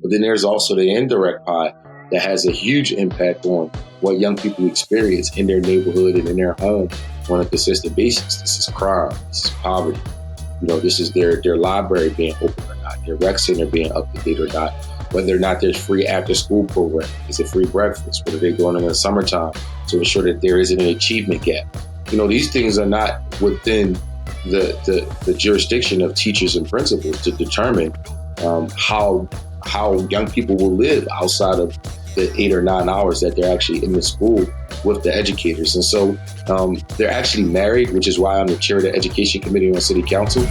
But then there's also the indirect pie that has a huge impact on what young people experience in their neighborhood and in their home on a consistent basis. This is crime, this is poverty. This is their library being open or not, their rec center being up to date or not, whether or not there's free after school program, is it free breakfast, what are they doing in the summertime to ensure that there isn't an achievement gap. These things are not within the jurisdiction of teachers and principals to determine how young people will live outside of the 8 or 9 hours that they're actually in the school with the educators. And so they're actually married, which is why I'm the chair of the education committee on city council.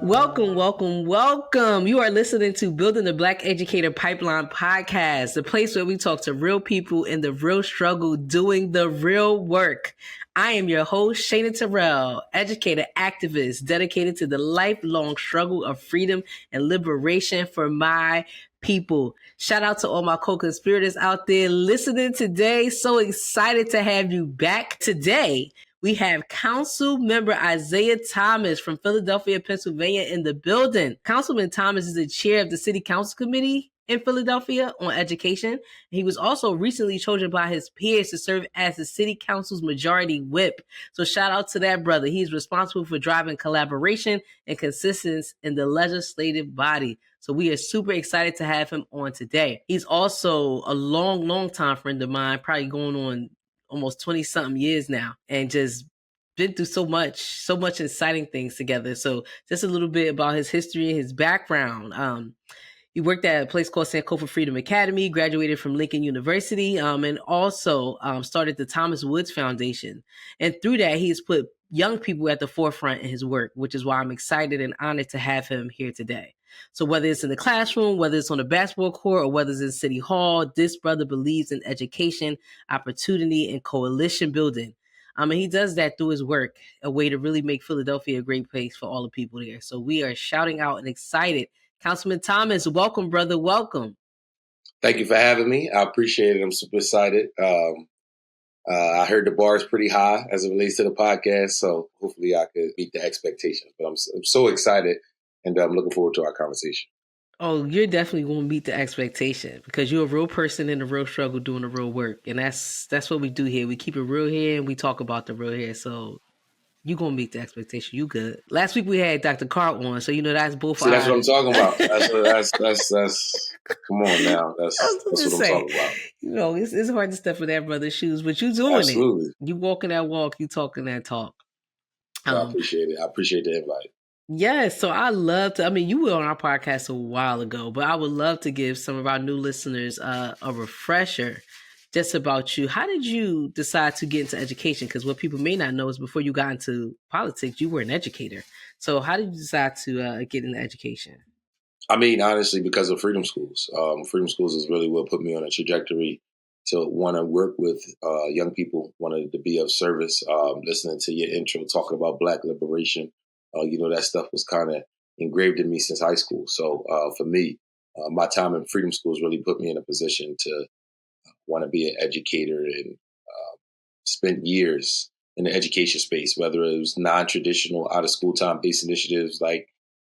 Welcome. You are listening to Building the Black Educator Pipeline podcast, the place where we talk to real people in the real struggle, doing the real work. I am your host, Shana Terrell, educator activist dedicated to the lifelong struggle of freedom and liberation for my people. Shout out to all my co-conspirators out there listening today. So excited to have you back today. We have Councilmember Isaiah Thomas from Philadelphia, Pennsylvania in the building. Councilman Thomas is the chair of the City Council Committee in Philadelphia on education. He was also recently chosen by his peers to serve as the City Council's majority whip. So shout out to that brother. He's responsible for driving collaboration and consistency in the legislative body. So we are super excited to have him on today. He's also a long time friend of mine, probably going on almost 20 something years now, and just been through so much exciting things together. So just a little bit about his history and his background. He worked at a place called Sankofa Freedom Academy, graduated from Lincoln University, and also started the Thomas Woods Foundation. And through that, he's put young people at the forefront in his work, which is why I'm excited and honored to have him here today. So whether it's in the classroom, whether it's on the basketball court, or whether it's in City Hall, this brother believes in education, opportunity, and coalition building. And he does that through his work, a way to really make Philadelphia a great place for all the people there. So we are shouting out and excited. Councilman Thomas, welcome, brother. Welcome. Thank you for having me. I appreciate it. I'm super excited. I heard the bar is pretty high as it relates to the podcast, so hopefully I could meet the expectations. But I'm so excited, and I'm looking forward to our conversation. Oh, you're definitely going to meet the expectation because you're a real person in the real struggle doing the real work. And that's what we do here. We keep it real here and we talk about the real here. So you're going to meet the expectation. You good. Last week we had Dr. Carr on, so that's both. See, that's what I'm talking about. That's come on now. That's what I'm talking about. It's hard to step in that brother's shoes, but you doing Absolutely. it. You walking that walk, you talking that talk. I appreciate it. I appreciate the invite. Yes, so I love to, you were on our podcast a while ago, but I would love to give some of our new listeners a refresher just about you. How did you decide to get into education? Because what people may not know is before you got into politics, you were an educator. So how did you decide to get into education? Honestly, because of Freedom Schools. Freedom Schools is really what put me on a trajectory to want to work with young people, wanted to be of service, listening to your intro, talking about Black liberation. That stuff was kind of engraved in me since high school. So for me, my time in Freedom Schools really put me in a position to want to be an educator and spent years in the education space, whether it was non-traditional out-of-school time-based initiatives like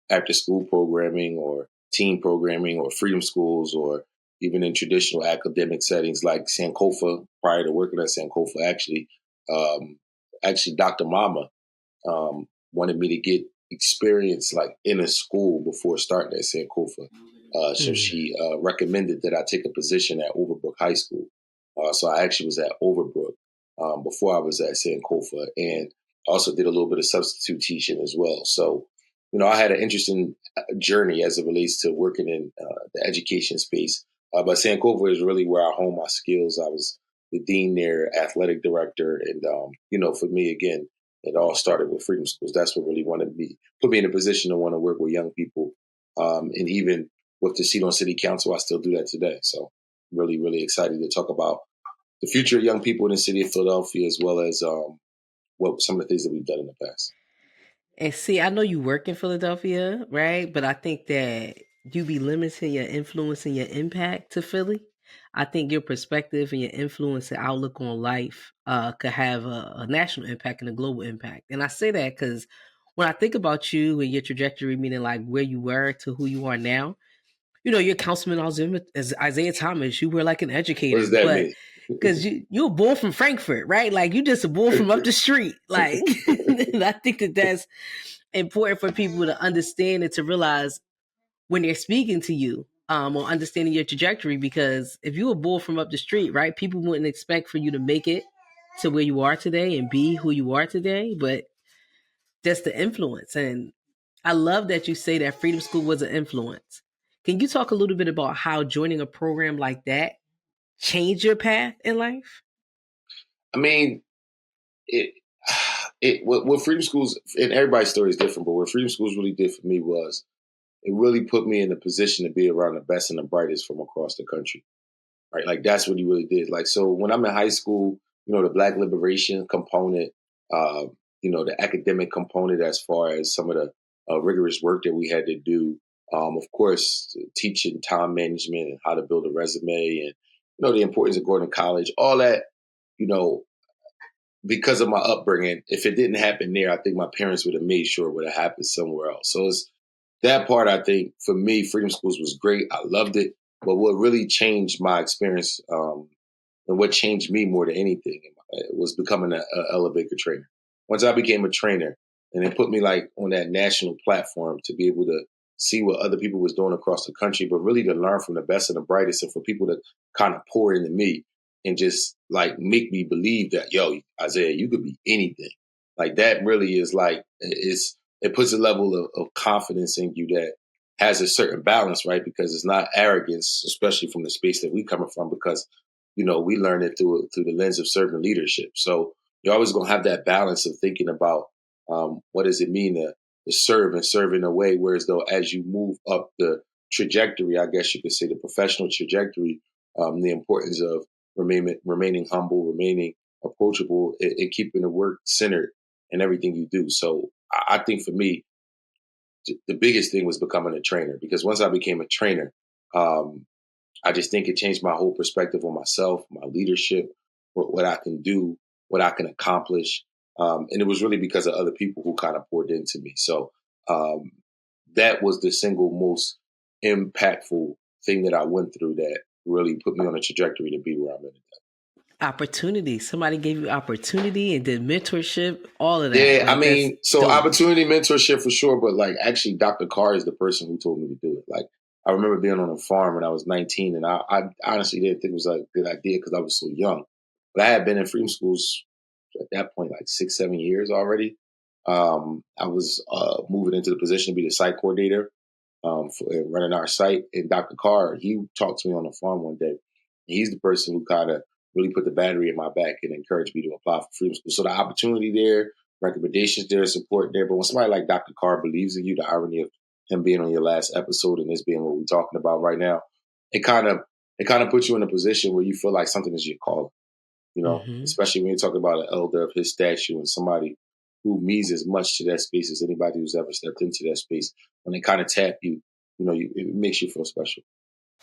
after-school programming or teen programming or Freedom Schools, or even in traditional academic settings like Sankofa. Prior to working at Sankofa, actually, Dr. Mama wanted me to get experience like in a school before starting at Sankofa. So she recommended that I take a position at Overbrook High School. So I actually was at Overbrook before I was at Sankofa, and also did a little bit of substitute teaching as well. So, I had an interesting journey as it relates to working in the education space. But Sankofa is really where I honed my skills. I was the dean there, athletic director. And, for me, again, it all started with Freedom Schools. That's what really put me in a position to want to work with young people. And even with the seat on City Council, I still do that today. So really, really excited to talk about the future of young people in the city of Philadelphia, as well as some of the things that we've done in the past. And see, I know you work in Philadelphia, right? But I think that you be limiting your influence and your impact to Philly. I think your perspective and your influence and outlook on life could have a national impact and a global impact. And I say that because when I think about you and your trajectory, meaning like where you were to who you are now, you're Councilman Isaiah Thomas. You were like an What educator, does that but mean? because you're a bull from Frankfurt, right? Like you just a bull from up the street. Like, and I think that that's important for people to understand and to realize when they're speaking to you, or understanding your trajectory. Because if you a bull from up the street, right, people wouldn't expect for you to make it to where you are today and be who you are today. But that's the influence, and I love that you say that Freedom School was an influence. Can you talk a little bit about how joining a program like that changed your path in life? I mean, it what Freedom Schools, and everybody's story is different, but what Freedom Schools really did for me was it really put me in a position to be around the best and the brightest from across the country. Right, like that's what he really did. Like, so when I'm in high school, the Black liberation component, uh, the academic component, as far as some of the rigorous work that we had to do. Of course, teaching time management and how to build a resume, and the importance of going to college, all that. You know, because of my upbringing, if it didn't happen there, I think my parents would have made sure it would have happened somewhere else. So it's that part. I think for me, Freedom Schools was great. I loved it. But what really changed my experience, and what changed me more than anything, was becoming an elevator trainer. Once I became a trainer, and it put me like on that national platform to be able to see what other people was doing across the country, but really to learn from the best and the brightest, and for people to kind of pour into me and just like make me believe that, yo, Isaiah, you could be anything. Like that really is like, it puts a level of confidence in you that has a certain balance, right? Because it's not arrogance, especially from the space that we coming from, because we learn it through the lens of servant leadership. So you're always going to have that balance of thinking about, what does it mean to serve and serve in a way, whereas though as you move up the trajectory, I guess you could say the professional trajectory, the importance of remaining humble, remaining approachable, and keeping the work centered in everything you do. So I think for me, the biggest thing was becoming a trainer, because once I became a trainer, um, I just think it changed my whole perspective on myself, my leadership, what I can do, what I can accomplish. And it was really because of other people who kind of poured into me. So um, that was the single most impactful thing that I went through that really put me on a trajectory to be where I'm at. Opportunity. Somebody gave you opportunity and did mentorship, all of that. Yeah, I Like that's mean, so dope. opportunity, mentorship for sure, but like actually Dr. Carr is the person who told me to do it. Like I remember being on a farm when I was 19, and I honestly didn't think it was a good idea because I was so young. But I had been in freedom schools at that point like 6, 7 years already. I was moving into the position to be the site coordinator, for running our site. And Dr. Carr, he talked to me on the farm one day. He's the person who kind of really put the battery in my back and encouraged me to apply for freedom school. So the opportunity there, recommendations there, support there. But when somebody like Dr. Carr believes in you, the irony of him being on your last episode and this being what we're talking about right now, it kind of puts you in a position where you feel like something is your calling. Hmm. Especially when you're talking about an elder of his stature and somebody who means as much to that space as anybody who's ever stepped into that space. When they kind of tap you, it makes you feel special.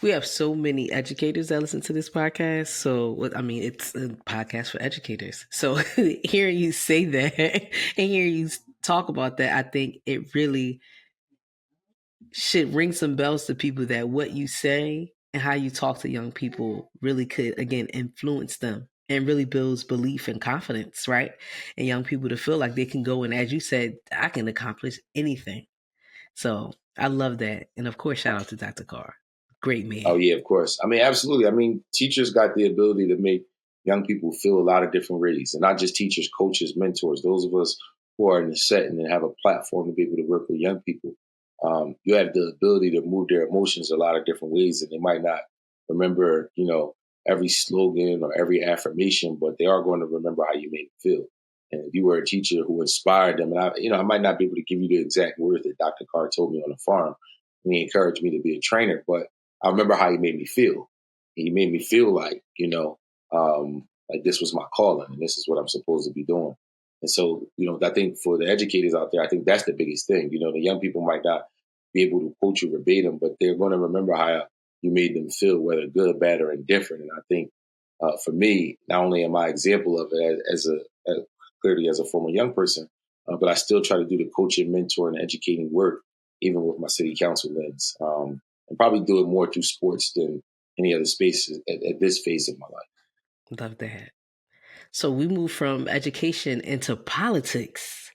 We have so many educators that listen to this podcast. So, I mean, it's a podcast for educators. So, hearing you say that and hearing you talk about that, I think it really should ring some bells to people that what you say and how you talk to young people really could, again, influence them and really builds belief and confidence, right? And young people to feel like they can go and, as you said, I can accomplish anything. So, I love that. And of course, shout out to Dr. Carr. Great Oh man. yeah, of course. I mean, absolutely. I mean, teachers got the ability to make young people feel a lot of different ways, and not just teachers, coaches, mentors. Those of us who are in the setting and have a platform to be able to work with young people, you have the ability to move their emotions a lot of different ways, and they might not remember, every slogan or every affirmation, but they are going to remember how you made them feel. And if you were a teacher who inspired them, and I might not be able to give you the exact words that Dr. Carr told me on the farm when he encouraged me to be a trainer, but I remember how he made me feel. He made me feel like, like this was my calling and this is what I'm supposed to be doing. And so, I think for the educators out there, I think that's the biggest thing. The young people might not be able to quote you verbatim, but they're going to remember you made them feel, whether good, bad, or indifferent. And I think for me, not only am I example of it clearly as a former young person, but I still try to do the coaching, mentor, and educating work, even with my city council lens, and probably do it more through sports than any other spaces at this phase of my life. Love that. So we move from education into politics.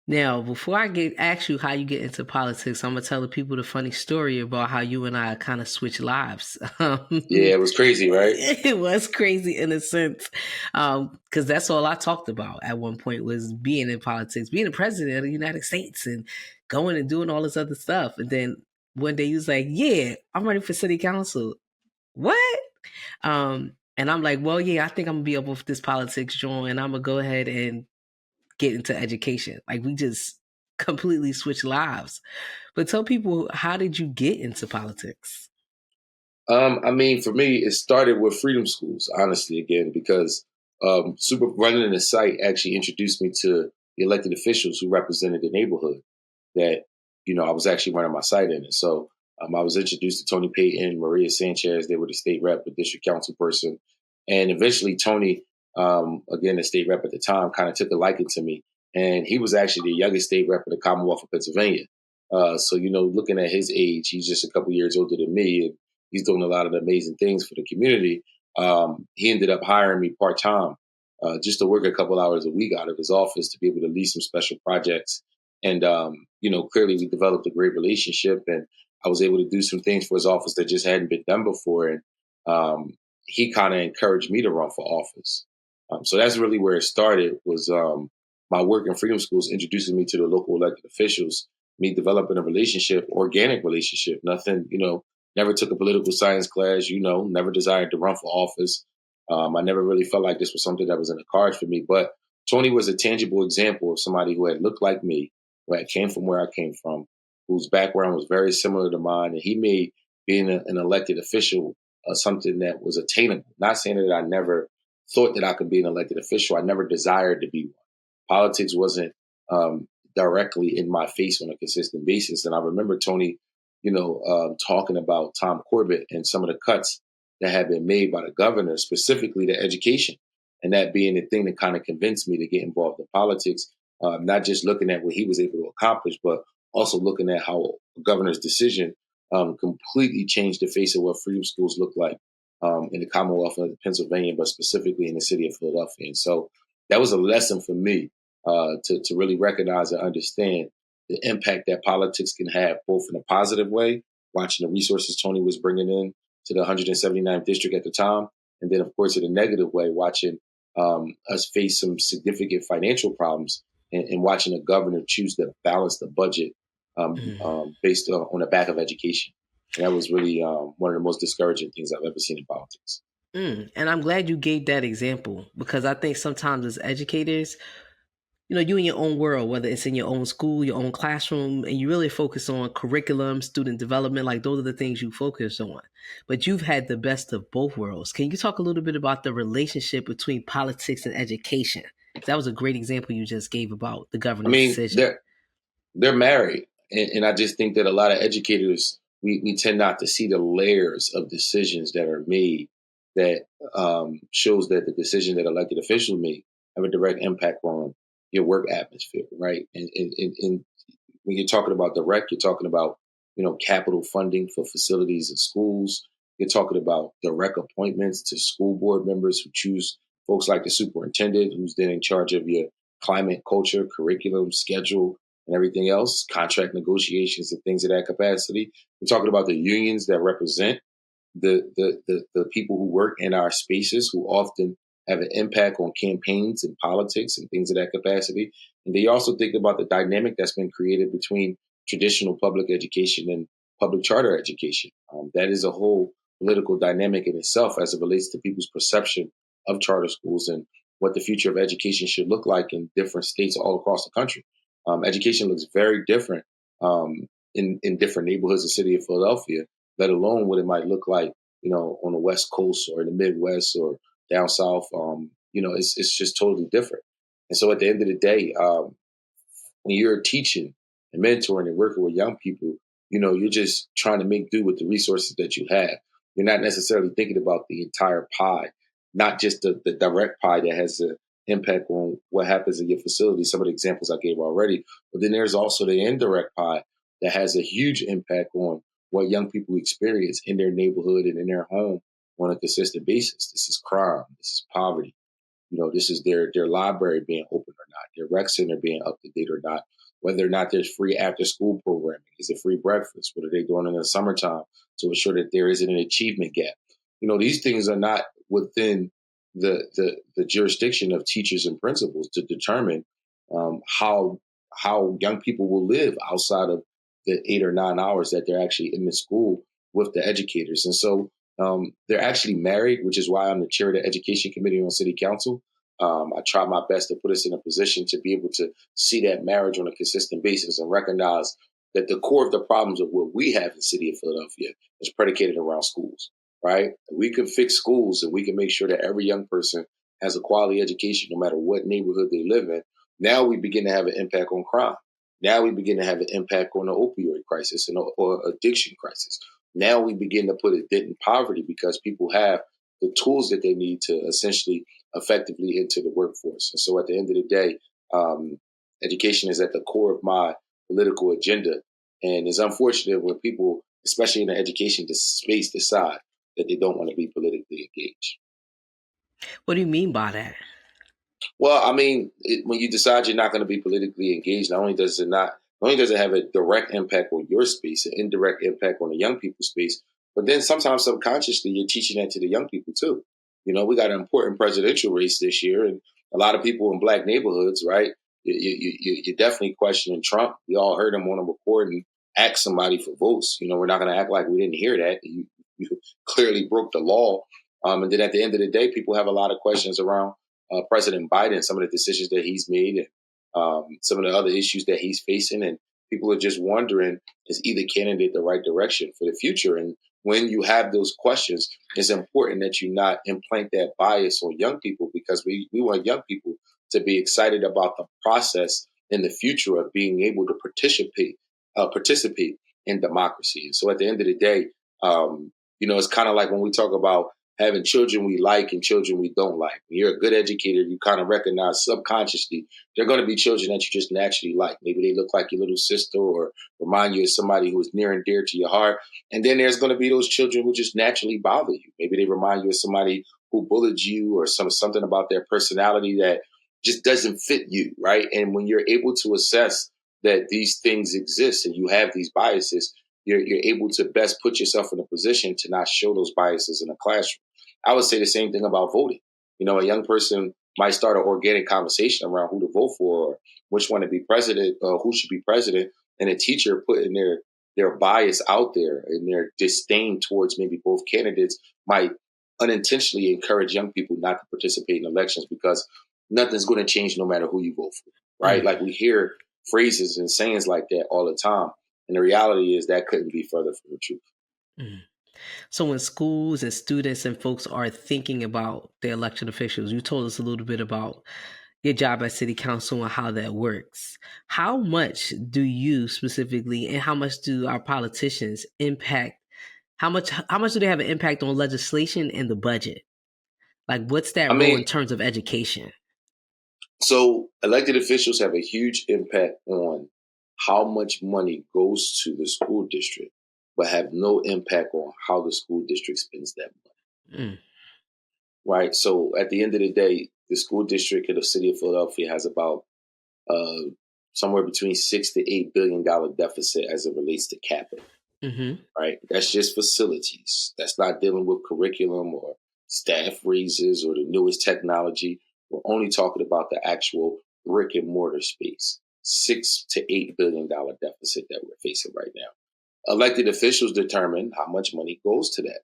Now, before ask you how you get into politics, I'm gonna tell the people the funny story about how you and I kind of switched lives. Yeah, it was crazy, right? It was crazy in a sense, because that's all I talked about at one point was being in politics, being the president of the United States, and going and doing all this other stuff. And then one day he was like, "Yeah, I'm running for city council." What? And I'm like, "Well, yeah, I think I'm gonna be up with this politics, John, and I'm gonna go ahead and get into education." Like we just completely switched lives. But tell people, how did you get into politics? I mean, for me, it started with freedom schools, honestly, again, because super running in the site actually introduced me to the elected officials who represented the neighborhood that, I was actually running my site in. And so I was introduced to Tony Payton, Maria Sanchez. They were the state rep, the district council person. And eventually Tony, again, the state rep at the time, kind of took a liking to me. And he was actually the youngest state rep in the Commonwealth of Pennsylvania. So, looking at his age, he's just a couple years older than me. And he's doing a lot of amazing things for the community. He ended up hiring me part-time just to work a couple hours a week out of his office to be able to lead some special projects. And, clearly we developed a great relationship, and I was able to do some things for his office that just hadn't been done before. And he kind of encouraged me to run for office. So that's really where it started, was my work in freedom schools introducing me to the local elected officials, me developing a relationship, organic relationship, nothing, never took a political science class, never desired to run for office. I never really felt like this was something that was in the cards for me. But Tony was a tangible example of somebody who had looked like me, who had came from where I came from, whose background was very similar to mine. And he made being an elected official something that was attainable. Not saying that I never thought that I could be an elected official. I never desired to be one. Politics wasn't directly in my face on a consistent basis. And I remember Tony, talking about Tom Corbett and some of the cuts that had been made by the governor, specifically to education, and that being the thing that kind of convinced me to get involved in politics, not just looking at what he was able to accomplish, but also looking at how the governor's decision completely changed the face of what freedom schools look like in the Commonwealth of Pennsylvania, but specifically in the city of Philadelphia. And so that was a lesson for me to really recognize and understand the impact that politics can have, both in a positive way, watching the resources Tony was bringing in to the 179th district at the time, and then, of course, in a negative way, watching us face some significant financial problems and watching a governor choose to balance the budget based on the back of education. And that was really one of the most discouraging things I've ever seen in politics. And I'm glad you gave that example, because I think sometimes as educators, you in your own world, whether it's in your own school, your own classroom, and you really focus on curriculum, student development, like those are the things you focus on. But you've had the best of both worlds. Can you talk a little bit about the relationship between politics and education? That was a great example you just gave about the I governor's mean, decision. they're married. And I just think that a lot of educators, we tend not to see the layers of decisions that are made that shows that the decision that elected officials make have a direct impact on your work atmosphere, right? And when you're talking about direct, you're talking about, capital funding for facilities and schools. You're talking about direct appointments to school board members who choose folks like the superintendent, who's then in charge of your climate, culture, curriculum, schedule, and everything else, contract negotiations and things of that capacity. We're talking about the unions that represent the people who work in our spaces, who often have an impact on campaigns and politics and things of that capacity. And they also think about the dynamic that's been created between traditional public education and public charter education. That is a whole political dynamic in itself as it relates to people's perception of charter schools and what the future of education should look like in different states all across the country. Education looks very different in different neighborhoods of the city of Philadelphia, let alone what it might look like, on the West Coast or in the Midwest or down South. It's just totally different. And so at the end of the day, when you're teaching and mentoring and working with young people, you're just trying to make do with the resources that you have. You're not necessarily thinking about the entire pie, not just the direct pie that has an impact on what happens in your facility. Some of the examples I gave already, but then there's also the indirect pie that has a huge impact on what young people experience in their neighborhood and in their home on a consistent basis. This is crime. This is poverty. This is their library being open or not, their rec center being up to date or not, whether or not there's free after school programming, is it free breakfast, what are they doing in the summertime to ensure that there isn't an achievement gap. These things are not within the jurisdiction of teachers and principals to determine how young people will live outside of the 8 or 9 hours that they're actually in the school with the educators. And so they're actually married, which is why I'm the chair of the education committee on city council. I try my best to put us in a position to be able to see that marriage on a consistent basis and recognize that the core of the problems of what we have in the city of Philadelphia is predicated around schools, right? We can fix schools and we can make sure that every young person has a quality education, no matter what neighborhood they live in. Now we begin to have an impact on crime. Now we begin to have an impact on the opioid crisis or addiction crisis. Now we begin to put a dent in poverty because people have the tools that they need to essentially effectively enter the workforce. And so at the end of the day, education is at the core of my political agenda. And it's unfortunate when people, especially in the education space, decide that they don't want to be politically engaged. What do you mean by that? Well, I mean, when you decide you're not going to be politically engaged, not only does it have a direct impact on your space, an indirect impact on the young people's space, but then sometimes subconsciously you're teaching that to the young people too. We got an important presidential race this year, and a lot of people in black neighborhoods, right? You're definitely questioning Trump. We all heard him on a recording ask somebody for votes. We're not going to act like we didn't hear that. You clearly broke the law. And then at the end of the day, people have a lot of questions around President Biden, some of the decisions that he's made, and some of the other issues that he's facing. And people are just wondering, is either candidate the right direction for the future? And when you have those questions, it's important that you not implant that bias on young people, because we want young people to be excited about the process in the future of being able to participate in democracy. And so at the end of the day, it's kind of like when we talk about having children we like and children we don't like. When you're a good educator, you kind of recognize subconsciously they're going to be children that you just naturally like. Maybe they look like your little sister or remind you of somebody who is near and dear to your heart. And then there's going to be those children who just naturally bother you. Maybe they remind you of somebody who bullied you or something about their personality that just doesn't fit you, right? And when you're able to assess that these things exist and you have these biases, you're able to best put yourself in a position to not show those biases in a classroom. I would say the same thing about voting. A young person might start an organic conversation around who to vote for or which one to be president, who should be president, and a teacher putting their bias out there and their disdain towards maybe both candidates might unintentionally encourage young people not to participate in elections because nothing's going to change no matter who you vote for, right? Like we hear phrases and sayings like that all the time. And the reality is that couldn't be further from the truth. Mm. So when schools and students and folks are thinking about their elected officials, you told us a little bit about your job at City Council and how that works. How much do you specifically and how much do our politicians impact? How much do they have an impact on legislation and the budget? Like what's that role in terms of education? So elected officials have a huge impact on how much money goes to the school district, but have no impact on how the school district spends that money. Right. So at the end of the day, the school district of the city of Philadelphia has about somewhere between $6 to $8 billion deficit as it relates to capital. Right. That's just facilities. That's not dealing with curriculum or staff raises or the newest technology. We're only talking about the actual brick and mortar space. $6 to $8 billion deficit that we're facing right now. Elected officials determine how much money goes to that.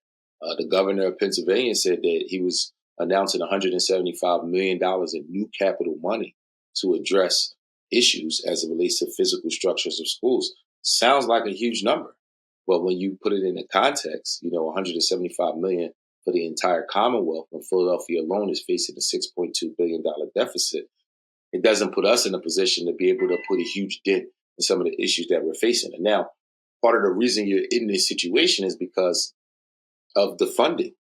The governor of Pennsylvania said that he was announcing $175 million in new capital money to address issues as it relates to physical structures of schools. Sounds like a huge number. But when you put it in the context, $175 million for the entire Commonwealth, when Philadelphia alone is facing a $6.2 billion deficit, it doesn't put us in a position to be able to put a huge dent in some of the issues that we're facing. And now, part of the reason you're in this situation is because of the funding.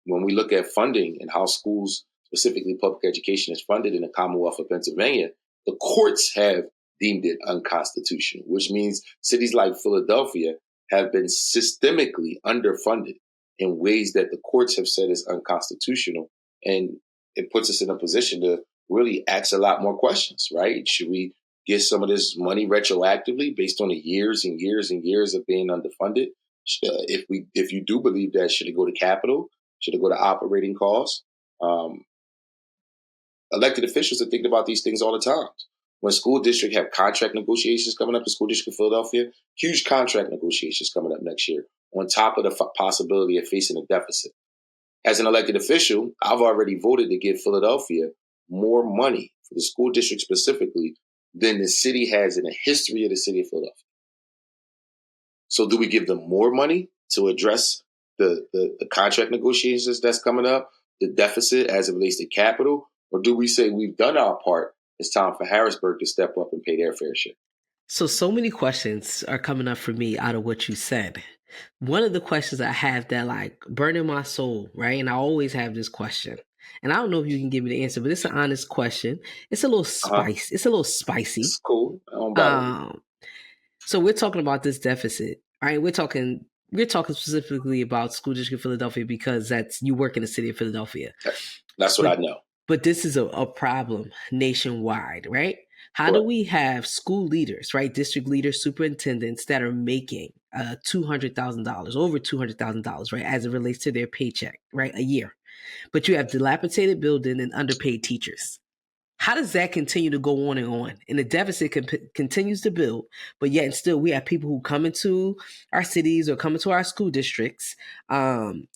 When we look at funding and how schools, specifically public education, is funded in the Commonwealth of Pennsylvania, the courts have deemed it unconstitutional, which means cities like Philadelphia have been systemically underfunded in ways that the courts have said is unconstitutional. And it puts us in a position to really ask a lot more questions, right? Should we get some of this money retroactively based on the years and years and years of being underfunded? If you do believe that, should it go to capital? Should it go to operating costs? Elected officials are thinking about these things all the time. When school districts have contract negotiations coming up, the school district of Philadelphia, huge contract negotiations coming up next year, on top of the possibility of facing a deficit. As an elected official, I've already voted to give Philadelphia more money for the school district specifically than the city has in the history of the city of Philadelphia. So do we give them more money to address the contract negotiations that's coming up, the deficit as it relates to capital? Or do we say we've done our part, it's time for Harrisburg to step up and pay their fair share? So many questions are coming up for me out of what you said. One of the questions I have that like burn in my soul, right? And I always have this question. And I don't know if you can give me the answer, but it's an honest question. It's a little spicy. It's a little spicy. It's cool. I don't battle. So we're talking about this deficit, right? We're talking specifically about school district of Philadelphia because you work in the city of Philadelphia. That's what I know. But this is a problem nationwide, right? How do we have school leaders, right? District leaders, superintendents that are making $200,000, over $200,000, right? As it relates to their paycheck, right? A year. But you have dilapidated building and underpaid teachers. How does that continue to go on and on? And the deficit continues to build, but yet and still we have people who come into our cities or come into our school districts,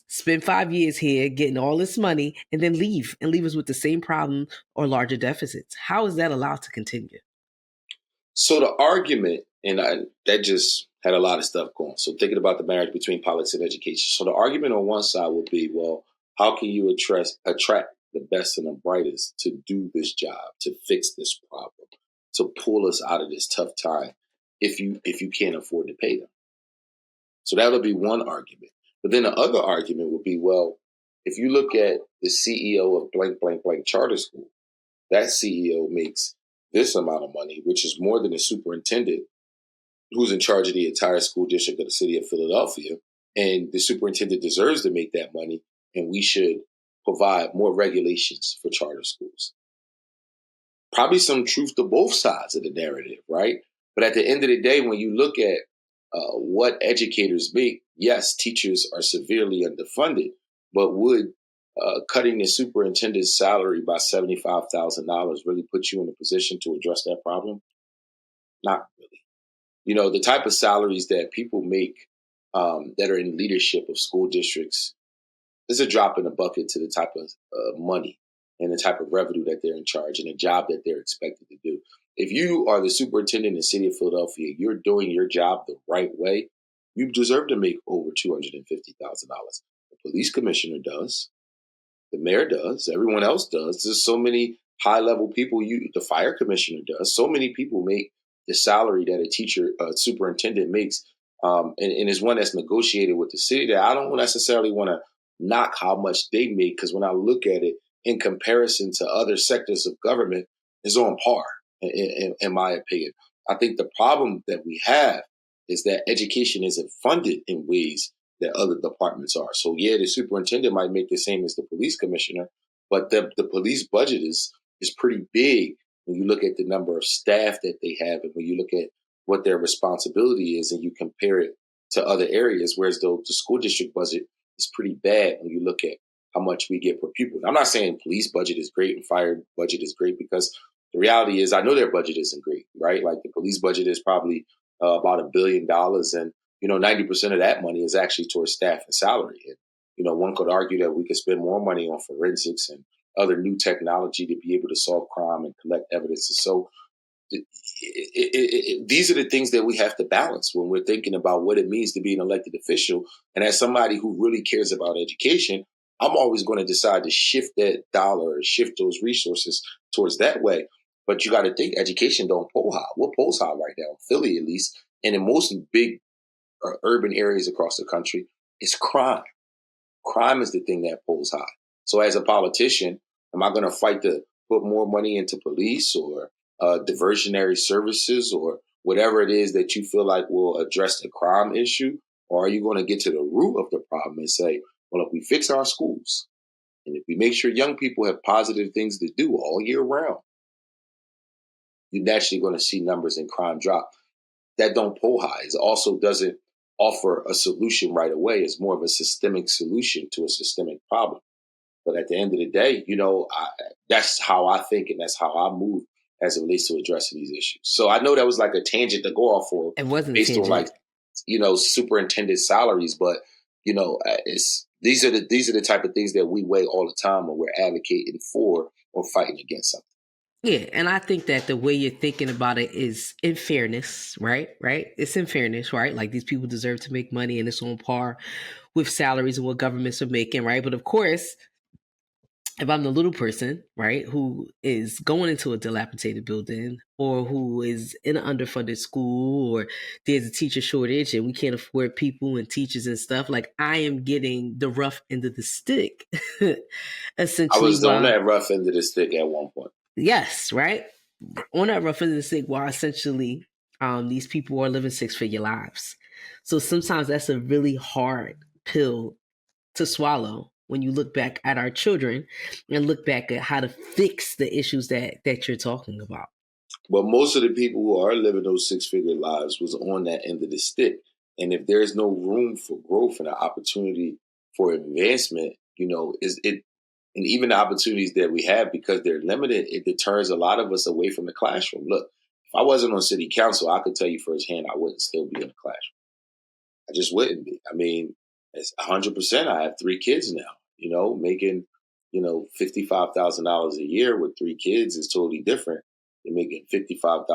spend 5 years here getting all this money and then leave us with the same problem or larger deficits. How is that allowed to continue? So the argument, that just had a lot of stuff going. So thinking about the marriage between politics and education. So the argument on one side will be, well, how can you attract the best and the brightest to do this job, to fix this problem, to pull us out of this tough time if you can't afford to pay them? So that would be one argument. But then the other argument would be, well, if you look at the CEO of blank, blank, blank charter school, that CEO makes this amount of money, which is more than the superintendent who's in charge of the entire school district of the city of Philadelphia. And the superintendent deserves to make that money, and we should provide more regulations for charter schools. Probably some truth to both sides of the narrative, right? But at the end of the day, when you look at what educators make, yes, teachers are severely underfunded, but would cutting the superintendent's salary by $75,000 really put you in a position to address that problem? Not really. You know, the type of salaries that people make that are in leadership of school districts is a drop in the bucket to the type of money and the type of revenue that they're in charge and the job that they're expected to do. If you are the superintendent in the city of Philadelphia, you're doing your job the right way, you deserve to make over $250,000. The police commissioner does. The mayor does. Everyone else does. There's so many high-level people. The fire commissioner does. So many people make the salary that a superintendent makes, and is one that's negotiated with the city. That I don't necessarily want to knock how much they make, because when I look at it in comparison to other sectors of government, is on par, in my opinion. I think the problem that we have is that education isn't funded in ways that other departments are. So yeah, the superintendent might make the same as the police commissioner, but the police budget is pretty big when you look at the number of staff that they have, and when you look at what their responsibility is, and you compare it to other areas, whereas the school district budget is pretty bad when you look at how much we get per pupil. Now, I'm not saying police budget is great and fire budget is great, because the reality is I know their budget isn't great, right? Like the police budget is probably about $1 billion, and 90% of that money is actually towards staff and salary. And, one could argue that we could spend more money on forensics and other new technology to be able to solve crime and collect evidence. So these are the things that we have to balance when we're thinking about what it means to be an elected official. And as somebody who really cares about education, I'm always going to decide to shift that dollar or shift those resources towards that way. But you got to think education don't pull high. We're pulls high right now in Philly, at least. And in most big urban areas across the country is crime. Crime is the thing that pulls high. So as a politician, am I going to fight to put more money into police or diversionary services or whatever it is that you feel like will address the crime issue? Or are you going to get to the root of the problem and say, well, if we fix our schools and if we make sure young people have positive things to do all year round, you're naturally going to see numbers in crime drop. That don't pull high. It also doesn't offer a solution right away. It's more of a systemic solution to a systemic problem. But at the end of the day, that's how I think and that's how I move as it relates to addressing these issues. So I know that was like a tangent to go off for It wasn't based on tangent. superintendent salaries, but these are the type of things that we weigh all the time when we're advocating for or fighting against something. Yeah, and I think that the way you're thinking about it is in fairness, right? Right? It's in fairness, right? Like these people deserve to make money and it's on par with salaries and what governments are making, right? But of course, if I'm the little person, right, who is going into a dilapidated building or who is in an underfunded school or there's a teacher shortage and we can't afford people and teachers and stuff, like I am getting the rough end of the stick. I Essentially, was on that rough end of the stick at one point. yes, right? On that rough end of the stick, while essentially these people are living six-figure lives. So sometimes that's a really hard pill to swallow when you look back at our children and look back at how to fix the issues that you're talking about. But most of the people who are living those six-figure lives was on that end of the stick. And if there's no room for growth and an opportunity for advancement, is it and even the opportunities that we have because they're limited, it deters a lot of us away from the classroom. Look, if I wasn't on city council, I could tell you firsthand I wouldn't still be in the classroom. I just wouldn't be. I mean, it's 100%. I have 3 kids now. Making $55,000 a year with 3 kids is totally different than making $55,000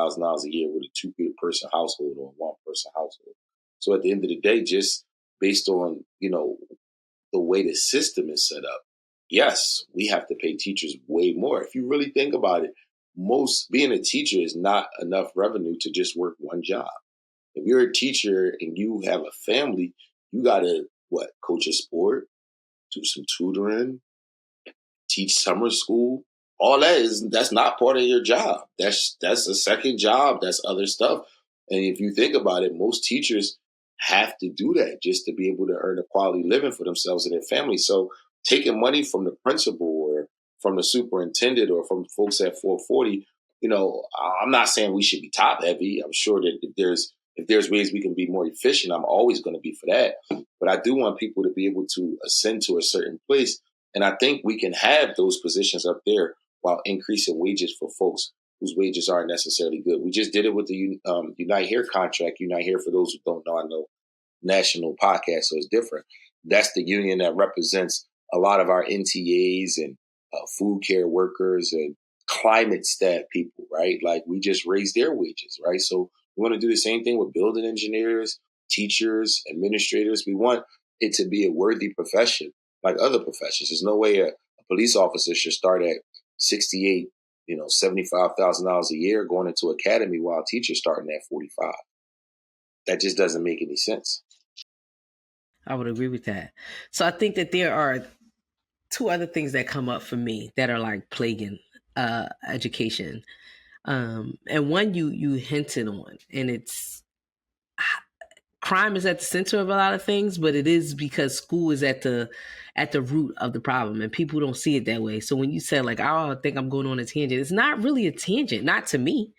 a year with a 2-person household or a 1-person household. So at the end of the day, just based on the way the system is set up, yes, we have to pay teachers way more. If you really think about it, most being a teacher is not enough revenue to just work one job. If you're a teacher and you have a family, you gotta coach a sport, do some tutoring, teach summer school. All that's not part of your job. That's a second job. That's other stuff. And if you think about it, most teachers have to do that just to be able to earn a quality living for themselves and their family. So taking money from the principal or from the superintendent or from folks at 440, I'm not saying we should be top heavy. I'm sure that if there's ways we can be more efficient, I'm always going to be for that. But I do want people to be able to ascend to a certain place. And I think we can have those positions up there while increasing wages for folks whose wages aren't necessarily good. We just did it with the Unite Here contract. Unite Here, for those who don't know, I know national podcast, so it's different. That's the union that represents a lot of our NTAs and food care workers and climate staff people, right? Like we just raised their wages, right? So we want to do the same thing with building engineers, teachers, administrators. We want it to be a worthy profession like other professions. There's no way a police officer should start at 68, $75,000 a year going into academy while a teacher's starting at 45. That just doesn't make any sense. I would agree with that. So I think that there are 2 other things that come up for me that are like plaguing education. And one you hinted on, and it's crime is at the center of a lot of things, but it is because school is at the root of the problem, and people don't see it that way. So when you said like, "Oh, I think I'm going on a tangent," it's not really a tangent, not to me.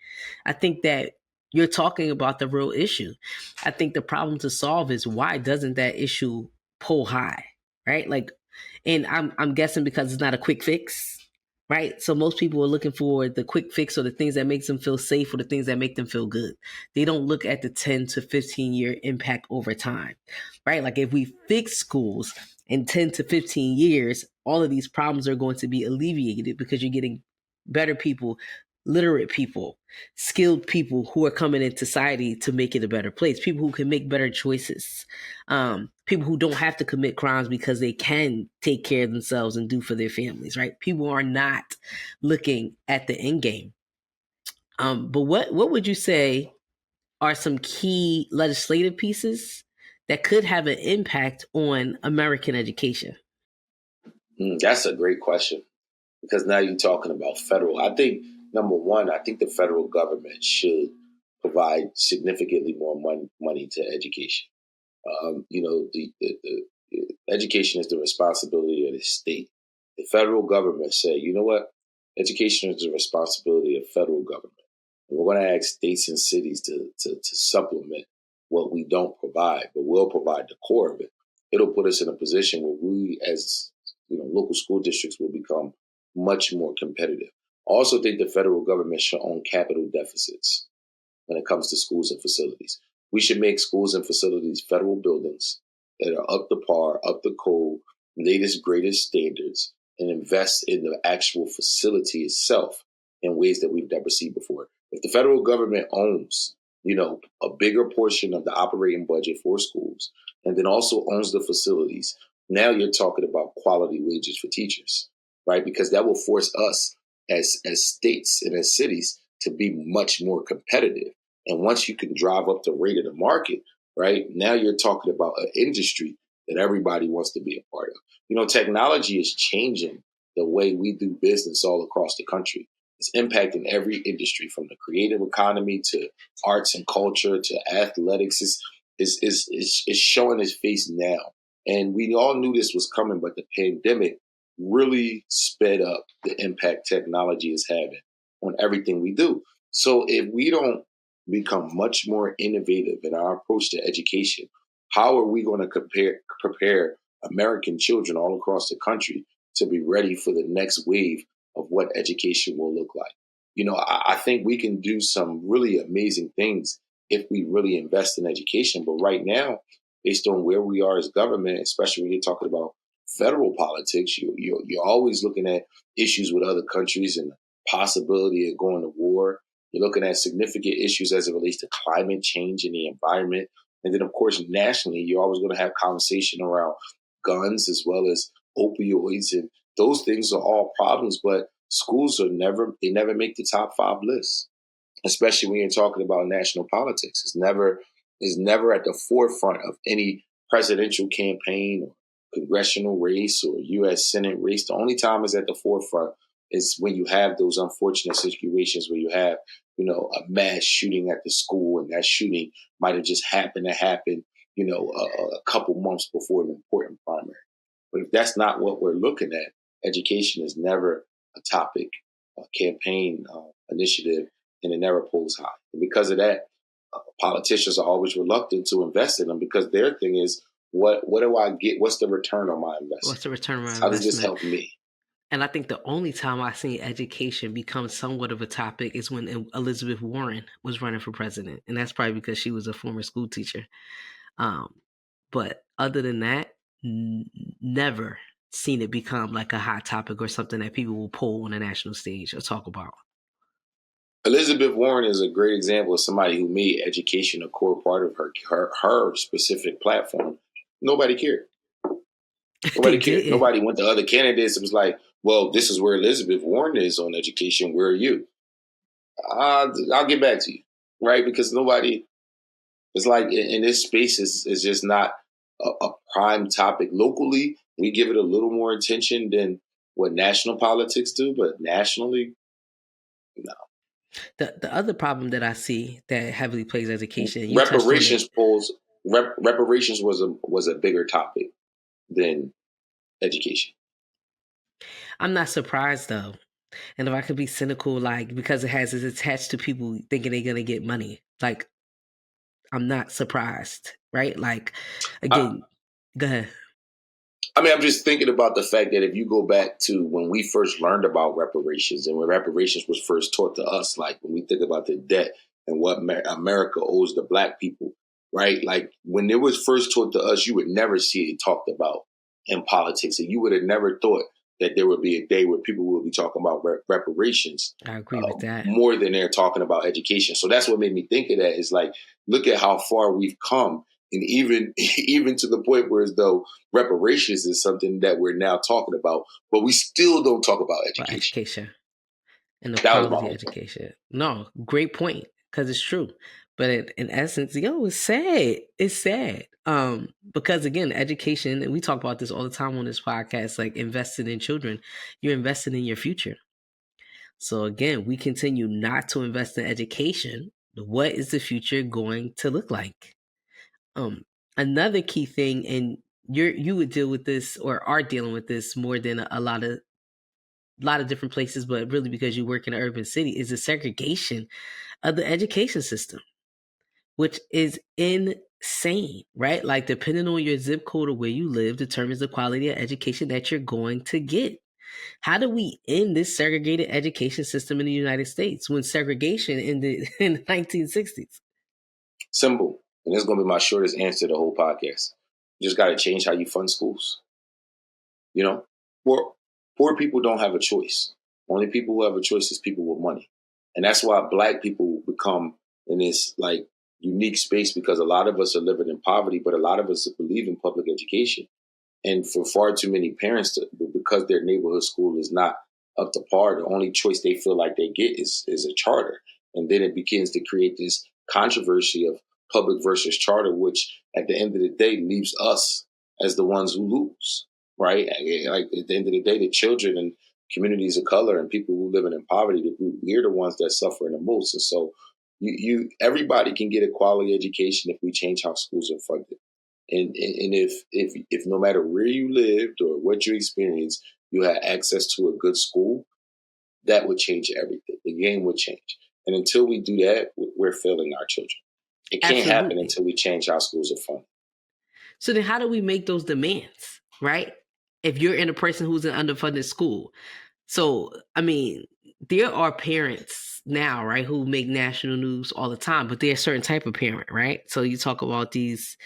I think that you're talking about the real issue. I think the problem to solve is why doesn't that issue pull high, right? Like, and I'm guessing because it's not a quick fix. Right. So most people are looking for the quick fix or the things that makes them feel safe or the things that make them feel good. They don't look at the 10 to 15 year impact over time. Right. Like if we fix schools in 10 to 15 years, all of these problems are going to be alleviated because you're getting better people, literate people, skilled people who are coming in society to make it a better place, people who can make better choices, people who don't have to commit crimes because they can take care of themselves and do for their families, right? People are not looking at the end game. But what would you say are some key legislative pieces that could have an impact on American education? That's a great question, because now you're talking about federal. I think, number one, I think the federal government should provide significantly more money to education. The education is the responsibility of the state. The federal government say, you know what, education is the responsibility of federal government. And we're going to ask states and cities to supplement what we don't provide, but we'll provide the core of it. It'll put us in a position where we, as local school districts, will become much more competitive. I also think the federal government should own capital deficits when it comes to schools and facilities. We should make schools and facilities federal buildings that are up to par, up to code, latest, greatest standards, and invest in the actual facility itself in ways that we've never seen before. If the federal government owns, a bigger portion of the operating budget for schools, and then also owns the facilities, now you're talking about quality wages for teachers, right? Because that will force us as states and as cities to be much more competitive. And once you can drive up the rate of the market, right, now you're talking about an industry that everybody wants to be a part of. Technology is changing the way we do business all across the country. It's impacting every industry, from the creative economy to arts and culture to athletics. Is showing its face now. And we all knew this was coming, but the pandemic really sped up the impact technology is having on everything we do. So if we don't become much more innovative in our approach to education, how are we going to prepare American children all across the country to be ready for the next wave of what education will look like? I think we can do some really amazing things if we really invest in education. But right now, based on where we are as government, especially when you're talking about federal politics, you're always looking at issues with other countries and the possibility of going to war. You're looking at significant issues as it relates to climate change and the environment. And then, of course, nationally, you're always going to have conversation around guns as well as opioids. And those things are all problems, but schools never make the top 5 lists, especially when you're talking about national politics. It's never at the forefront of any presidential campaign or congressional race or U.S. Senate race. The only time it's at the forefront is when you have those unfortunate situations where you have, a mass shooting at the school, and that shooting might have just happened to happen, a couple months before an important primary. But if that's not what we're looking at, education is never a topic, a campaign initiative, and it never pulls high. And because of that, politicians are always reluctant to invest in them, because their thing is, what do I get? What's the return on my investment? What's the return on my How investment? does this help me? And I think the only time I've seen education become somewhat of a topic is when Elizabeth Warren was running for president. And that's probably because she was a former school teacher. But other than that, never seen it become like a hot topic or something that people will pull on a national stage or talk about. Elizabeth Warren is a great example of somebody who made education a core part of her specific platform. Nobody cared. Nobody cared. Nobody went to other candidates and was like, well, this is where Elizabeth Warren is on education. Where are you? I'll get back to you. Right? Because nobody, it's like in this space is just not a prime topic. Locally, we give it a little more attention than what national politics do, but nationally, no. The other problem that I see that heavily plays education, reparations was a bigger topic than education. I'm not surprised though. And if I could be cynical, because it's attached to people thinking they're gonna get money, I'm not surprised, right? Again, go ahead. I mean, I'm just thinking about the fact that if you go back to when we first learned about reparations and when reparations was first taught to us, like when we think about the debt and what America owes the Black people, right? Like when it was first taught to us, you would never see it talked about in politics. And you would have never thought that there would be a day where people will be talking about reparations. I agree with that. More than they're talking about education. So that's what made me think of that, is like, look at how far we've come. And even to the point where as though reparations is something that we're now talking about, but we still don't talk about education. And the quality of education. No, great point, because it's true. But in essence, it's sad. It's sad. Because again, education, and we talk about this all the time on this podcast, like investing in children, you're investing in your future. So again, we continue not to invest in education. What is the future going to look like? Another key thing, and you would deal with this or are dealing with this more than a lot of different places, but really because you work in an urban city, is the segregation of the education system, which is insane, right? Like depending on your zip code or where you live determines the quality of education that you're going to get. How do we end this segregated education system in the United States when segregation ended in the 1960s? Simple. And this is going to be my shortest answer to the whole podcast. You just got to change how you fund schools. You know, poor people don't have a choice. Only people who have a choice is people with money. And that's why Black people become in this like unique space, because a lot of us are living in poverty, but a lot of us believe in public education. And for far too many parents, because their neighborhood school is not up to par, the only choice they feel like they get is a charter. And then it begins to create this controversy of public versus charter, which at the end of the day leaves us as the ones who lose, right? Like at the end of the day, the children and communities of color and people who live in poverty, we're the ones that suffer the most. And so everybody can get a quality education if we change how schools are funded. And if no matter where you lived or what you experienced, you had access to a good school, that would change everything. The game would change. And until we do that, we're failing our children. It can't happen until we change how schools are funded. So then how do we make those demands, right? If you're in a person who's in underfunded school. So, I mean, there are parents now, right, who make national news all the time, but they're a certain type of parent, right? So you talk about these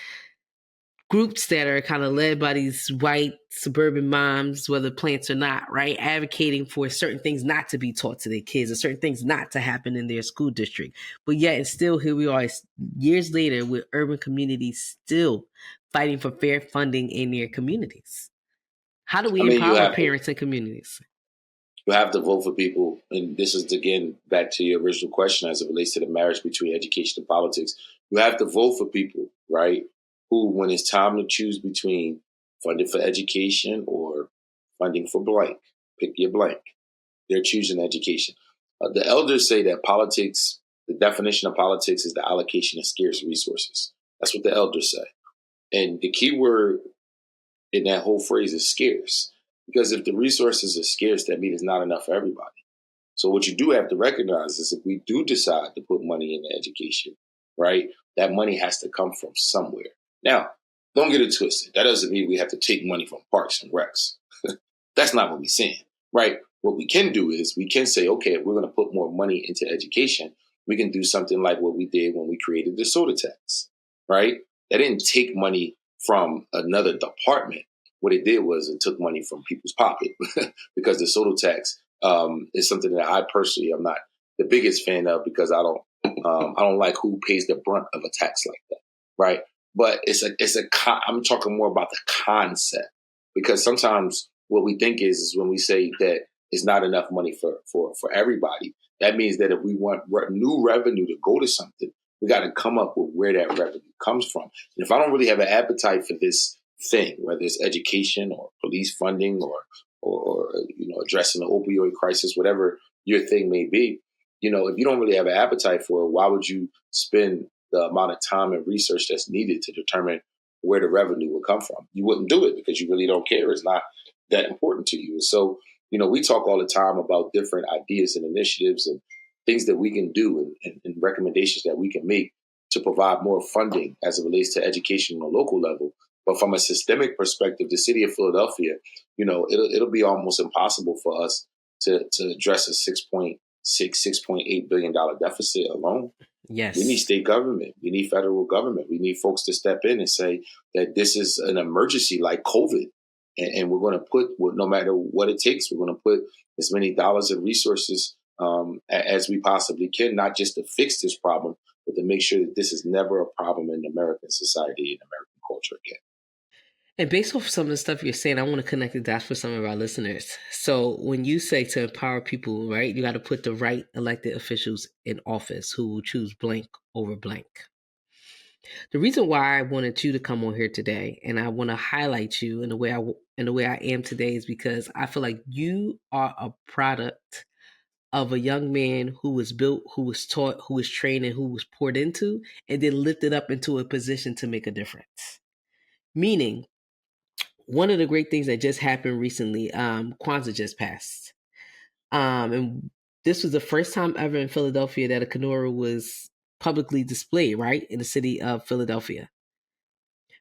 groups that are kind of led by these white suburban moms, whether plants or not, right? Advocating for certain things not to be taught to their kids or certain things not to happen in their school district. But yet, and still here we are years later with urban communities still fighting for fair funding in their communities. How do we empower parents and communities? You have to vote for people. And this is, again, back to your original question as it relates to the marriage between education and politics. You have to vote for people, right, who, when it's time to choose between funding for education or funding for blank, pick your blank, they're choosing education. The elders say that politics, the definition of politics is the allocation of scarce resources. That's what the elders say. And the key word in that whole phrase is scarce. Because if the resources are scarce, that means it's not enough for everybody. So what you do have to recognize is if we do decide to put money into education, right, that money has to come from somewhere. Now, don't get it twisted. That doesn't mean we have to take money from parks and recs. That's not what we're saying, right? What we can do is we can say, okay, if we're going to put more money into education, we can do something like what we did when we created the soda tax, right? That didn't take money from another department. What it did was it took money from people's pocket because the soda tax is something that I personally am not the biggest fan of, because I don't like who pays the brunt of a tax like that, right? But I'm talking more about the concept, because sometimes what we think is when we say that it's not enough money for everybody, that means that if we want new revenue to go to something, we got to come up with where that revenue comes from. And if I don't really have an appetite for this thing, whether it's education or police funding or addressing the opioid crisis, whatever your thing may be, if you don't really have an appetite for it, why would you spend the amount of time and research that's needed to determine where the revenue would come from? You wouldn't do it because you really don't care. It's not that important to you. And so, we talk all the time about different ideas and initiatives and things that we can do and recommendations that we can make to provide more funding as it relates to education on a local level. But from a systemic perspective, the city of Philadelphia, it'll be almost impossible for us to address a $6.8 billion deficit alone. Yes. We need state government. We need federal government. We need folks to step in and say that this is an emergency like COVID. And we're going to put, no matter what it takes, we're going to put as many dollars and resources as we possibly can, not just to fix this problem, but to make sure that this is never a problem in American society and American culture again. And based off some of the stuff you're saying, I want to connect the dots for some of our listeners. So when you say to empower people, right, you got to put the right elected officials in office who will choose blank over blank. The reason why I wanted you to come on here today, and I want to highlight you in the way I am today, is because I feel like you are a product of a young man who was built, who was taught, who was trained, and who was poured into, and then lifted up into a position to make a difference. Meaning, one of the great things that just happened recently, Kwanzaa just passed. And this was the first time ever in Philadelphia that a menorah was publicly displayed, right, in the city of Philadelphia.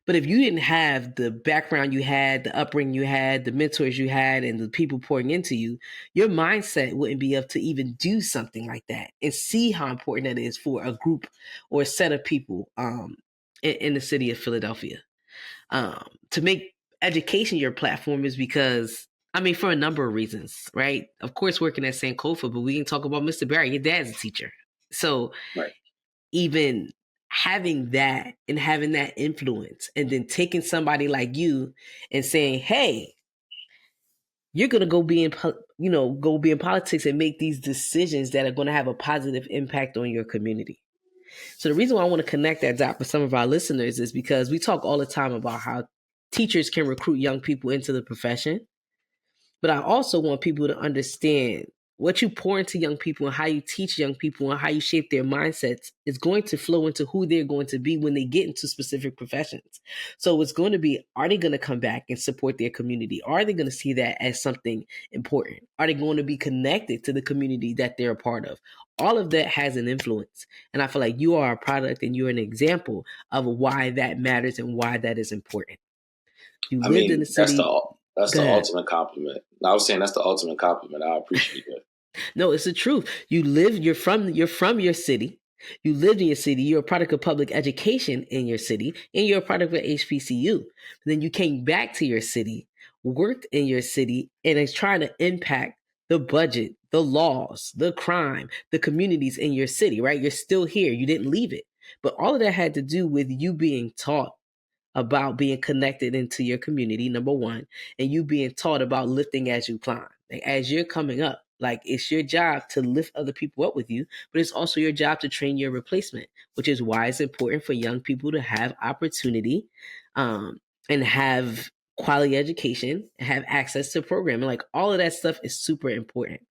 But if you didn't have the background you had, the upbringing you had, the mentors you had, and the people pouring into you, your mindset wouldn't be up to even do something like that and see how important that is for a group or a set of people in the city of Philadelphia. To make education your platform is because, I mean, for a number of reasons, right? Of course, working at Sankofa, but we can talk about Mr. Barry. Your dad's a teacher. So Right. even having that and having that influence and then taking somebody like you and saying, hey, you're going to go be in politics and make these decisions that are going to have a positive impact on your community. So the reason why I want to connect that dot for some of our listeners is because we talk all the time about how teachers can recruit young people into the profession. But I also want people to understand what you pour into young people and how you teach young people and how you shape their mindsets is going to flow into who they're going to be when they get into specific professions. So it's going to be, are they going to come back and support their community? Are they going to see that as something important? Are they going to be connected to the community that they're a part of? All of that has an influence. And I feel like you are a product and you're an example of why that matters and why that is important. You I lived in mean, the city. that's Go the ahead. ultimate compliment. I was saying that's the ultimate compliment. I appreciate that. No, it's the truth. You're from your city. You lived in your city. You're a product of public education in your city, and you're a product of HBCU. Then you came back to your city, worked in your city, and is trying to impact the budget, the laws, the crime, the communities in your city, right? You're still here. You didn't leave it. But all of that had to do with you being taught about being connected into your community, number one, and you being taught about lifting as you climb. Like, as you're coming up, like, it's your job to lift other people up with you, but it's also your job to train your replacement, which is why it's important for young people to have opportunity um, and have quality education and have access to programming. Like, all of that stuff is super important.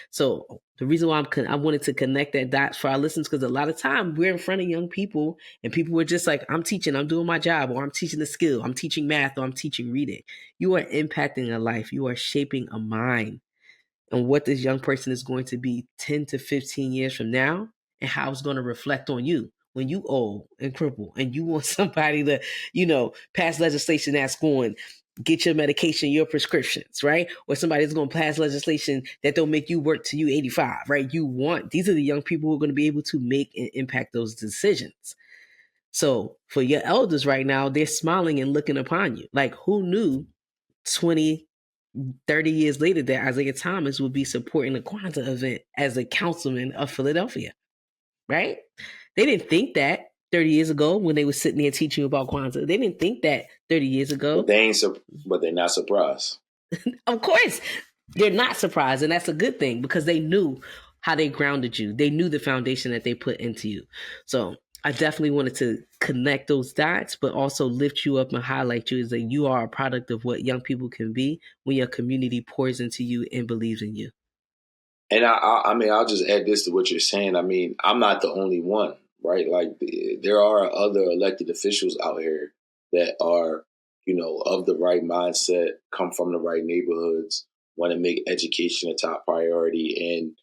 So the reason why I wanted to connect that dots for our listeners, because a lot of time we're in front of young people and people were just like, I'm teaching, I'm doing my job, or I'm teaching a skill, I'm teaching math, or I'm teaching reading. You are impacting a life. You are shaping a mind and what this young person is going to be 10 to 15 years from now and how it's going to reflect on you when you old and cripple and you want somebody to, pass legislation that's going get your medication, your prescriptions, right? Or somebody's going to pass legislation that don't make you work till you 85, right? These are the young people who are going to be able to make and impact those decisions. So for your elders right now, they're smiling and looking upon you. Like, who knew 20, 30 years later that Isaiah Thomas would be supporting the Kwanzaa event as a councilman of Philadelphia, right? They didn't think that 30 years ago when they were sitting there teaching you about Kwanzaa. They didn't think that 30 years But ago. but they're not surprised. Of course, they're not surprised. And that's a good thing because they knew how they grounded you. They knew the foundation that they put into you. So I definitely wanted to connect those dots, but also lift you up and highlight you as that you are a product of what young people can be when your community pours into you and believes in you. And I mean, I'll just add this to what you're saying. I mean, I'm not the only one, right? Like, there are other elected officials out here that are, of the right mindset, come from the right neighborhoods, want to make education a top priority, and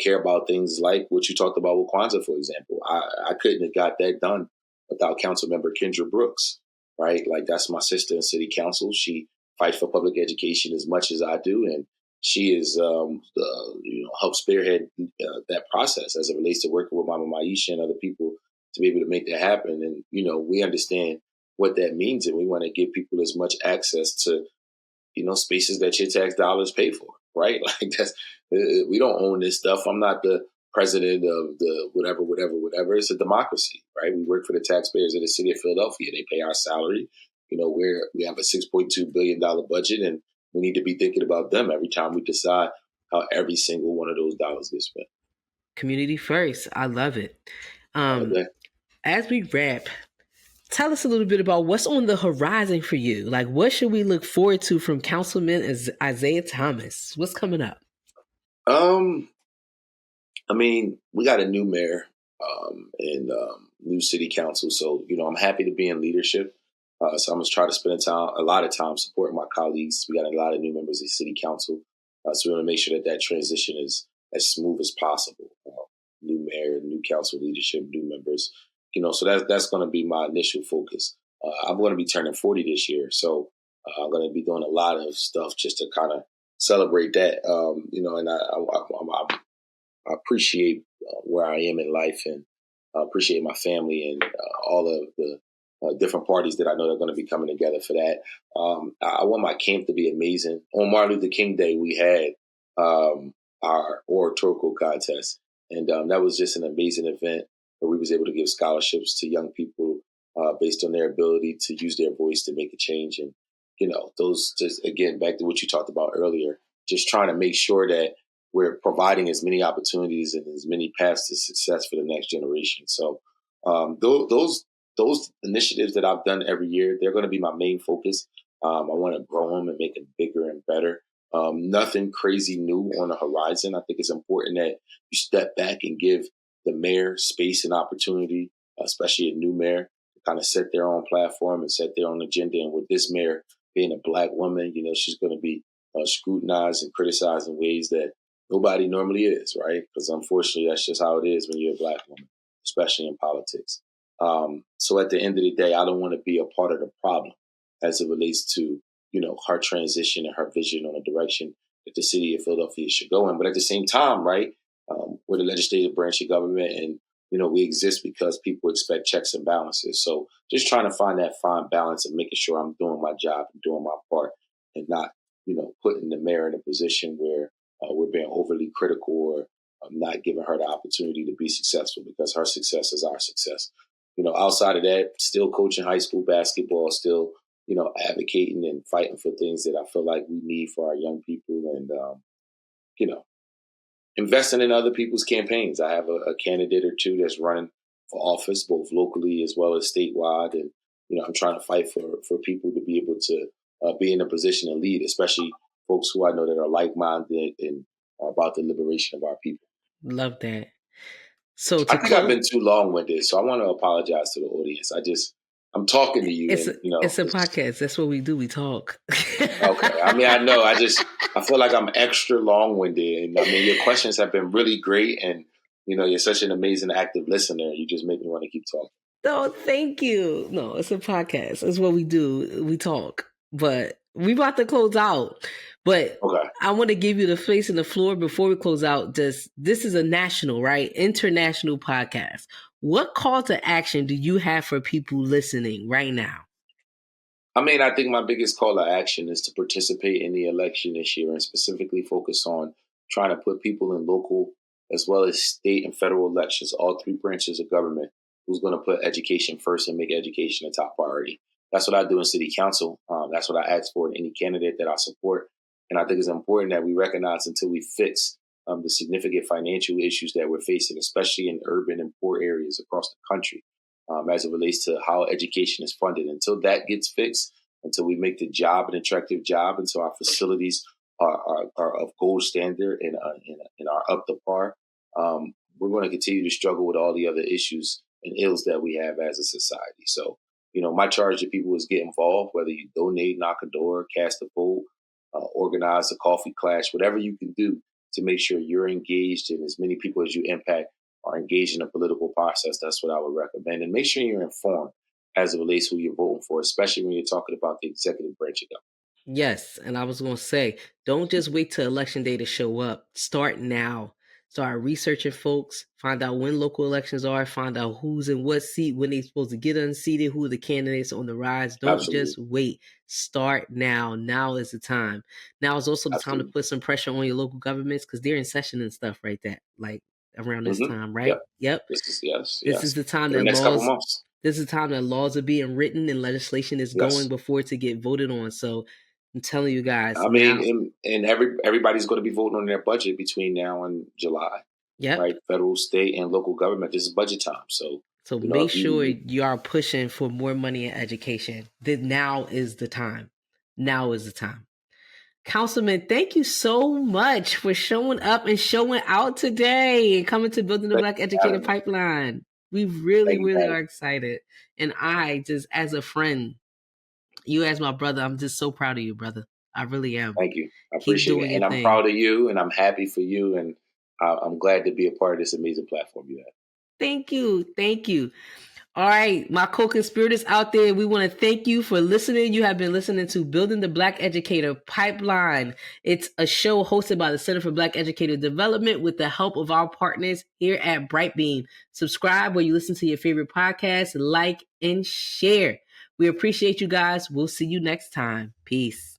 care about things like what you talked about with Kwanzaa, for example. I couldn't have got that done without Councilmember Kendra Brooks, right? Like, that's my sister in City Council. She fights for public education as much as I do, and she is, helped spearhead that process as it relates to working with Mama Maisha and other people to be able to make that happen. And, we understand what that means, and we want to give people as much access to, spaces that your tax dollars pay for, right? Like, we don't own this stuff. I'm not the president of the whatever. It's a democracy, right? We work for the taxpayers of the city of Philadelphia. They pay our salary. we have a $6.2 billion budget, and we need to be thinking about them every time we decide how every single one of those dollars gets spent. Community first. I love it. Okay. As we wrap, tell us a little bit about what's on the horizon for you. Like, what should we look forward to from Councilman Isaiah Thomas? What's coming up? We got a new mayor and new city council, so I'm happy to be in leadership. So I'm gonna try to spend a lot of time supporting my colleagues. We got a lot of new members of the city council, so we want to make sure that transition is as smooth as possible. New mayor, new council leadership, new members. So that's going to be my initial focus. I'm going to be turning 40 this year, so I'm going to be doing a lot of stuff just to kind of celebrate that. And I appreciate where I am in life, and I appreciate my family and all of the different parties that I know are going to be coming together for that. I want my camp to be amazing. On Martin Luther King Day, we had our oratorical contest, and that was just an amazing event where we was able to give scholarships to young people based on their ability to use their voice to make a change. And those, just again, back to what you talked about earlier, just trying to make sure that we're providing as many opportunities and as many paths to success for the next generation. So those initiatives that I've done every year, they're going to be my main focus. I want to grow them and make them bigger and better. Nothing crazy new on the horizon. I think it's important that you step back and give the mayor space and opportunity, especially a new mayor, to kind of set their own platform and set their own agenda. And with this mayor being a Black woman, she's going to be scrutinized and criticized in ways that nobody normally is, right? Because unfortunately, that's just how it is when you're a Black woman, especially in politics. So at the end of the day, I don't want to be a part of the problem as it relates to, her transition and her vision on the direction that the city of Philadelphia should go in. But at the same time, right, we're the legislative branch of government, and, we exist because people expect checks and balances. So just trying to find that fine balance of making sure I'm doing my job and doing my part, and not, putting the mayor in a position where we're being overly critical or not giving her the opportunity to be successful, because her success is our success. Outside of that, still coaching high school basketball, still, advocating and fighting for things that I feel like we need for our young people, and, investing in other people's campaigns. I have a candidate or two that's running for office, both locally as well as statewide. And, I'm trying to fight for people to be able to be in a position to lead, especially folks who I know that are like-minded and are about the liberation of our people. Love that. So I think I've been too long-winded, so I want to apologize to the audience. I'm talking to you. It's a podcast. That's what we do. We talk. Okay. I know. I feel like I'm extra long-winded. And your questions have been really great. And, you're such an amazing, active listener. You just make me want to keep talking. No, thank you. No, it's a podcast. That's what we do. We talk. But we about to close out. But okay. I want to give you the face and the floor before we close out. This is a national, right? International podcast. What call to action do you have for people listening right now? I think my biggest call to action is to participate in the election this year, and specifically focus on trying to put people in local as well as state and federal elections, all three branches of government, who's going to put education first and make education a top priority. That's what I do in city council. That's what I ask for in any candidate that I support. And I think it's important that we recognize, until we fix the significant financial issues that we're facing, especially in urban and poor areas across the country, as it relates to how education is funded. Until that gets fixed, until we make the job an attractive job, until our facilities are of gold standard and are up to par, we're going to continue to struggle with all the other issues and ills that we have as a society. So, my charge to people is get involved, whether you donate, knock a door, cast a vote, organize a coffee clash, whatever you can do to make sure you're engaged, and as many people as you impact are engaged in the political process. That's what I would recommend. And make sure you're informed as it relates to who you're voting for, especially when you're talking about the executive branch of government. Yes. And I was going to say, don't just wait till election day to show up. Start now. Start researching folks, find out when local elections are, find out who's in what seat, when they're supposed to get unseated, who are the candidates on the rise. Don't just wait. Start now. Now is the time. Now is also the time to put some pressure on your local governments, because they're in session and stuff right that, like around this time, right? Yep. This is This is the time that laws This is a time that laws are being written and legislation is going Yes. before to get voted on. So I'm telling you guys I now. mean, and everybody's going to be voting on their budget between now and July, Yep. right? Federal, state, and local government. This is budget time. So, So you know, make if sure you you are pushing for more money in education. That now is the time. Now is the time. Councilman, thank you so much for showing up and showing out today and coming to Building the thank Black you for Educator having me. Pipeline. We really, Thank you for really having are me. excited. And I just, as a friend, you as my brother, I'm just so proud of you, brother. I really am. Thank you. I Keep appreciate doing it. your And I'm thing. proud of you and I'm happy for you. And I'm glad to be a part of this amazing platform you have. Thank you. Thank you. All right, my co-conspirators out there, we want to thank you for listening. You have been listening to Building the Black Educator Pipeline. It's a show hosted by the Center for Black Educator Development with the help of our partners here at Brightbeam. Subscribe where you listen to your favorite podcast, like, and share. We appreciate you guys. We'll see you next time. Peace.